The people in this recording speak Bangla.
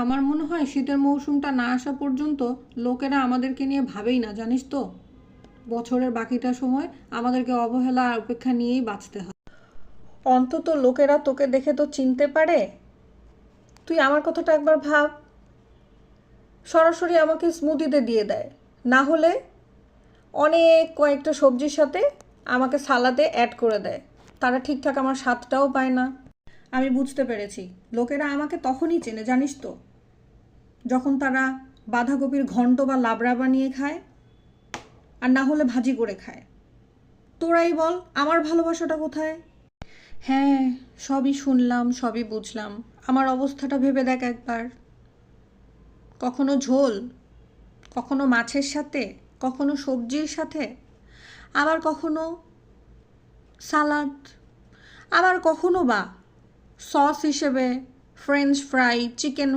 আমার মনে হয় শীতের মৌসুমটা না আসা পর্যন্ত লোকেরা আমাদেরকে নিয়ে ভাবেই না, জানিস তো। বছরের বাকিটা সময় আমাদেরকে অবহেলা আর উপেক্ষা নিয়েই বাঁচতে হয়। অন্তত লোকেরা তোকে দেখে তো চিনতে পারে। তুই আমার কথাটা একবার ভাব। সরাসরি আমাকে স্মুদিতে দিয়ে দেয়, না হলে অনেক কয়েকটা সবজির সাথে আমাকে সালাদে অ্যাড করে দেয়। তারা ঠিকঠাক আমার স্বাদটাও পায় না। আমি বুঝতে পেরেছি, লোকেরা আমাকে তখনই চেনে, জানিস তো, যখন তারা বাঁধাকপির ঘন্ট বা লাবড়া বানিয়ে খায়, আর না হলে ভাজি করে খায়। তোরাই বল, আমার ভালোবাসাটা কোথায়? হ্যাঁ, সবই শুনলাম, সবই বুঝলাম। আমার অবস্থাটা ভেবে দেখ একবার। কখনো ঝোল, কখনো মাছের সাথে, কখনো সবজির সাথে, আবার কখনো সালাদ, আবার কখনো বা সস হিসেবে ফ্রেঞ্চ ফ্রাই, চিকেন